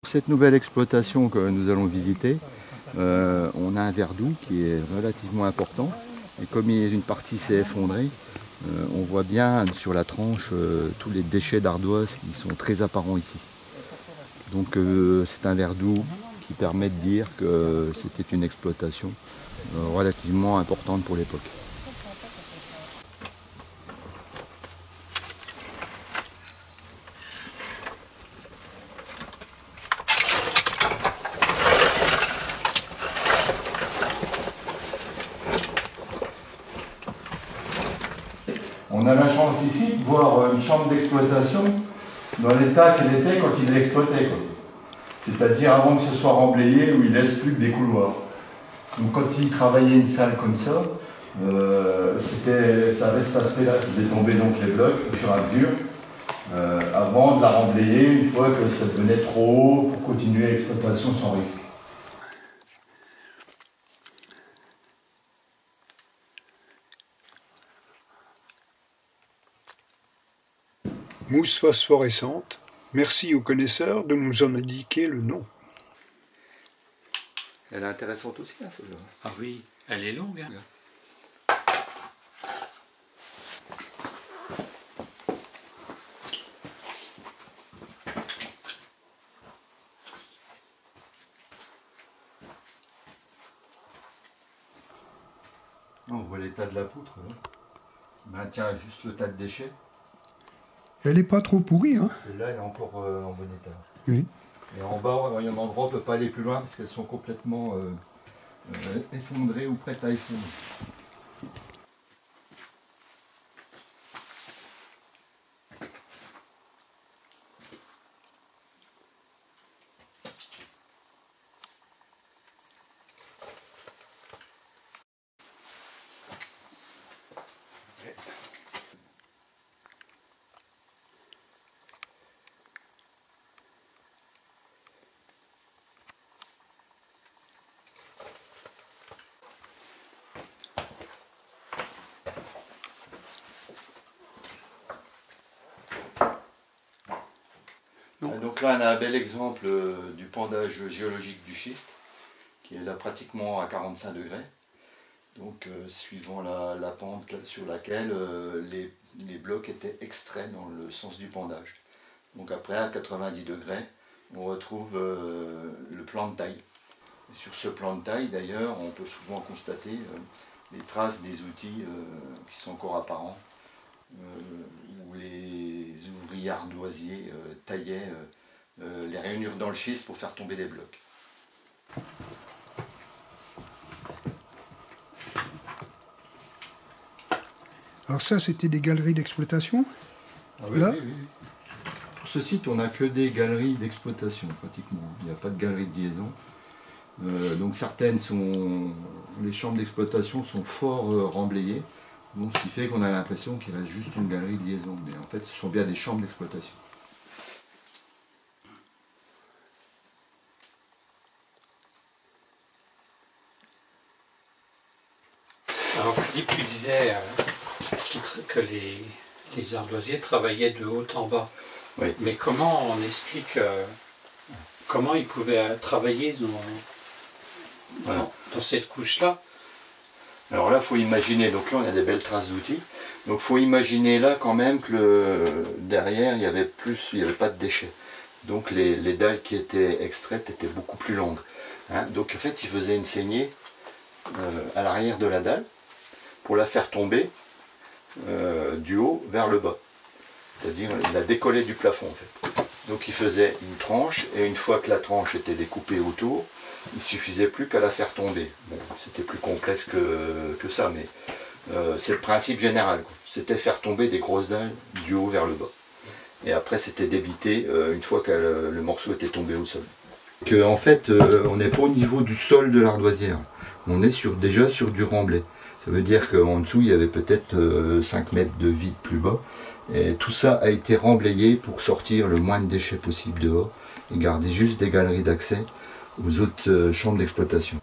Cette nouvelle exploitation que nous allons visiter, on a un verdou qui est relativement important. Et comme une partie s'est effondrée, on voit bien sur la tranche tous les déchets d'ardoise qui sont très apparents ici. Donc c'est un verdou qui permet de dire que c'était une exploitation relativement importante pour l'époque. On a la chance ici de voir une chambre d'exploitation dans l'état qu'elle était quand il l'exploitait. C'est-à-dire avant que ce soit remblayé, où il ne laisse plus que des couloirs. Donc quand il travaillait une salle comme ça, ça avait cet aspect-là, il faisait tomber donc les blocs au fur et à mesure, avant de la remblayer, une fois que ça devenait trop haut pour continuer l'exploitation sans risque. Mousse phosphorescente, merci aux connaisseurs de nous en indiquer le nom. Elle est intéressante aussi, hein, celle-là. Ah oui, elle est longue. Hein. On voit l'état de la poutre, là. Ben, tiens, juste le tas de déchets. Elle n'est pas trop pourrie, hein? Celle-là, elle est encore en bon état. Oui. Et en bas, il y a un endroit où on ne peut pas aller plus loin parce qu'elles sont complètement effondrées ou prêtes à effondrer. Donc là, on a un bel exemple du pendage géologique du schiste, qui est là pratiquement à 45 degrés. Donc, suivant la pente sur laquelle les blocs étaient extraits dans le sens du pendage. Donc après, à 90 degrés, on retrouve le plan de taille. Et sur ce plan de taille, d'ailleurs, on peut souvent constater les traces des outils qui sont encore apparents, où les ouvriers ardoisiers taillaient les rainures dans le schiste pour faire tomber des blocs. Alors ça, c'était des galeries d'exploitation? Ah oui, là oui, oui. Pour ce site, on n'a que des galeries d'exploitation, pratiquement. Il n'y a pas de galerie de liaison. Donc certaines sont... Les chambres d'exploitation sont fort remblayées, donc ce qui fait qu'on a l'impression qu'il reste juste une galerie de liaison. Mais en fait, ce sont bien des chambres d'exploitation. Alors Philippe, tu disais que les ardoisiers travaillaient de haut en bas. Oui. Mais comment on explique comment ils pouvaient travailler dans cette couche-là? Alors là, il faut imaginer, donc là on a des belles traces d'outils, donc il faut imaginer là quand même que derrière il n'y avait pas de déchets. Donc les dalles qui étaient extraites étaient beaucoup plus longues. Hein. Donc en fait, ils faisaient une saignée à l'arrière de la dalle pour la faire tomber du haut vers le bas. C'est-à-dire il la décollait du plafond en fait. Donc il faisait une tranche, et une fois que la tranche était découpée autour, il ne suffisait plus qu'à la faire tomber. Bon, c'était plus complexe que ça, mais c'est le principe général. C'était faire tomber des grosses dalles du haut vers le bas. Et après c'était débiter une fois que le morceau était tombé au sol. En fait, on n'est pas au niveau du sol de l'ardoisière. On est déjà sur du remblai. Ça veut dire qu'en dessous, il y avait peut-être 5 mètres de vide plus bas. Et tout ça a été remblayé pour sortir le moins de déchets possible dehors et garder juste des galeries d'accès aux autres chambres d'exploitation.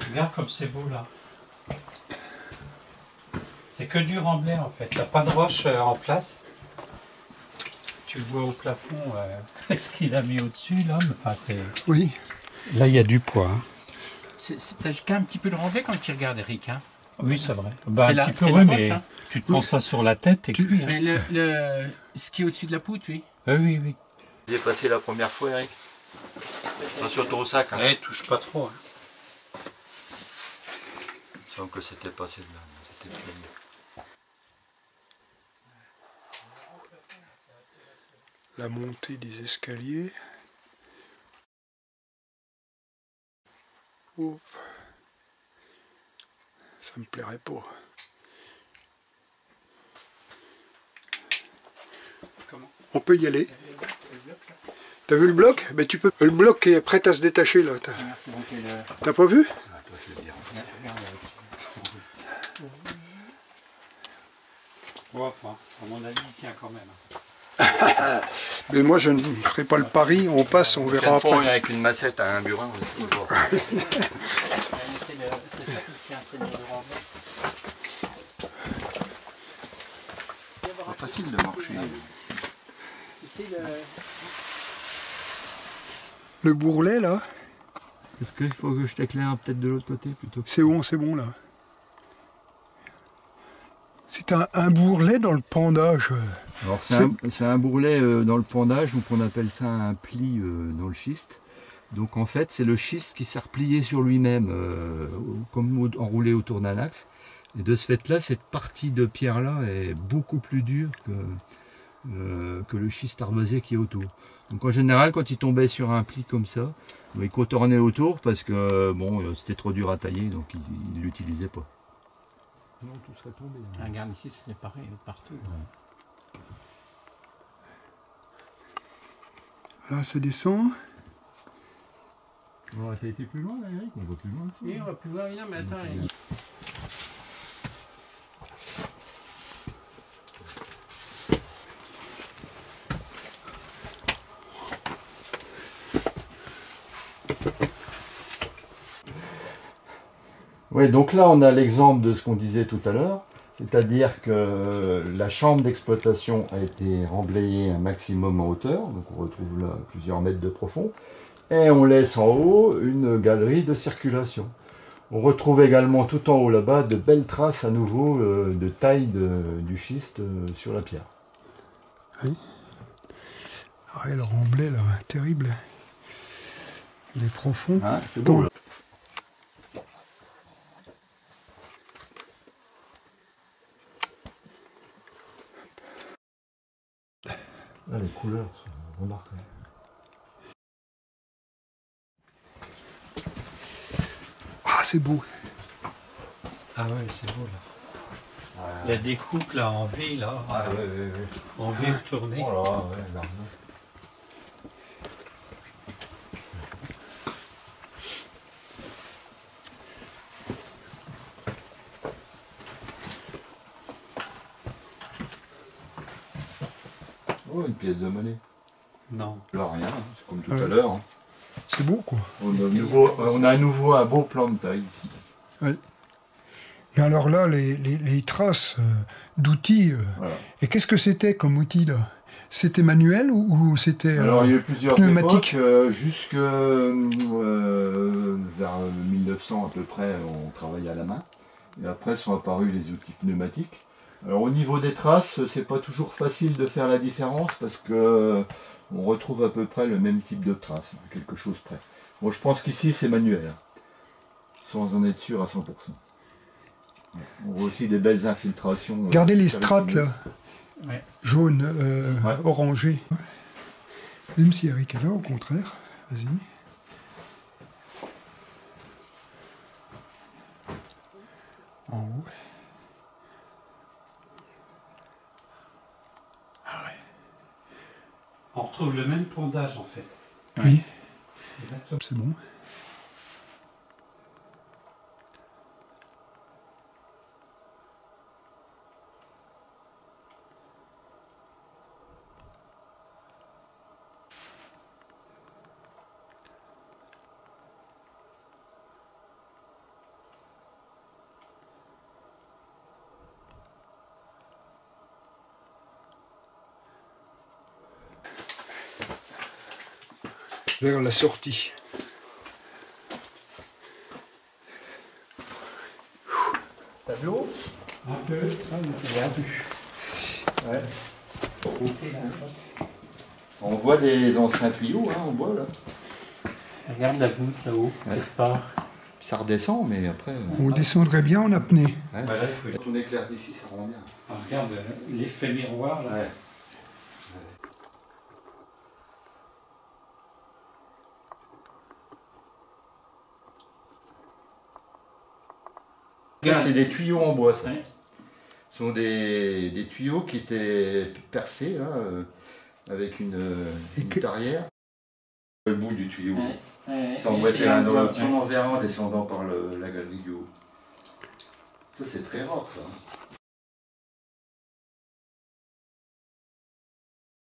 Regarde comme c'est beau là. C'est que du remblai en fait. T'as pas de roche en place. Tu vois au plafond ce qu'il a mis au-dessus là. Enfin, c'est... Oui. Là, il y a du poids. Hein. T'as qu'un petit peu de remblai quand tu regardes, Eric. Hein. Oui, c'est vrai. Bah, un petit peu, c'est oui, la mais roche, hein. tu te prends ça sur la tête et cuit. Hein. Mais ce qui est au-dessus de la poutre, oui. Oui, oui. Vous avez passé la première fois, Eric? Attention au sac. Hein. Ouais, touche pas trop. Hein. Il me semble que c'était passé de là. C'était plein. La montée des escaliers. Ouf. Ça me plairait pas. Comment? On peut y aller. T'as vu le bloc? Ben tu peux. Le bloc est prêt à se détacher là. T'as pas vu? Ah, toi, je vais dire. Ouais, enfin, à mon avis, il tient quand même. Mais moi je ne ferai pas le pari, on passe, on verra Une fois, on est après. avec une massette à un burin, on essaie de voir. C'est ça qui tient, c'est le remblai. C'est facile de marcher. Ici, Le bourrelet là, Est-ce qu'il faut que je t'éclaire peut-être de l'autre côté plutôt? c'est bon là. C'est un bourrelet dans le pendage. Alors c'est un bourrelet dans le pendage, donc on appelle ça un pli dans le schiste. Donc en fait c'est le schiste qui s'est replié sur lui-même, comme enroulé autour d'un axe. Et de ce fait-là, cette partie de pierre-là est beaucoup plus dure que le schiste ardoisier qui est autour. Donc en général, quand il tombait sur un pli comme ça, il contournait autour parce que bon, c'était trop dur à tailler, donc il ne l'utilisait pas. Non, tout serait tombé. regarde ici, c'est pareil partout. Là ça descend. On a été plus loin là, Eric, on va plus loin. Oui, on va plus voir, non, mais attends. Oui, donc là on a l'exemple de ce qu'on disait tout à l'heure, c'est-à-dire que la chambre d'exploitation a été remblayée un maximum en hauteur, donc on retrouve là plusieurs mètres de profond, et on laisse en haut une galerie de circulation. On retrouve également tout en haut là-bas de belles traces à nouveau de taille du schiste sur la pierre. Oui. Ah, le remblai là, terrible. Il est profond. Hein, c'est beau là. Là, les couleurs sont remarquables. Ah, c'est beau. Ah ouais, c'est beau là. La découpe là en V là. En V tournée. Oh là, ouais, largement. Oh, une pièce de monnaie. Non. Là, rien, hein, c'est comme tout à l'heure. Hein. C'est beau quoi. On a à nouveau un beau plan de taille ici. Oui. Mais alors là, les traces d'outils. Voilà. Et qu'est-ce que c'était comme outil là? C'était manuel ou c'était Alors il y a eu plusieurs pneumatique? époques, jusque vers 1900 à peu près, on travaillait à la main. Et après sont apparus les outils pneumatiques. Alors au niveau des traces, c'est pas toujours facile de faire la différence parce que on retrouve à peu près le même type de traces, quelque chose près. Bon, je pense qu'ici c'est manuel, sans en être sûr à 100%. On voit aussi des belles infiltrations. Regardez les strates là, Ouais. jaune, Ouais. orangé. Même si Eric est là, au contraire. Vas-y. En haut. On retrouve le même pondage en fait. Oui, Exactement. c'est bon. vers la sortie. T'as de l'eau? Un peu. Ouais. On voit les anciens tuyaux, hein, on voit là. Regarde la goutte là-haut, quelque part. Ça redescend, mais après... On descendrait bien en apnée. Ouais. Voilà, il faut... Quand on éclaire d'ici, ça rend bien. Ah, regarde l'effet miroir là. Ouais. En fait, c'est des tuyaux en bois, ça. Ouais. Ce sont des tuyaux qui étaient percés, là, avec une arrière. Le bout du tuyau. Ouais. Si on mettait un autre, en descendant par la galerie du haut. Ça, c'est très rare, ça.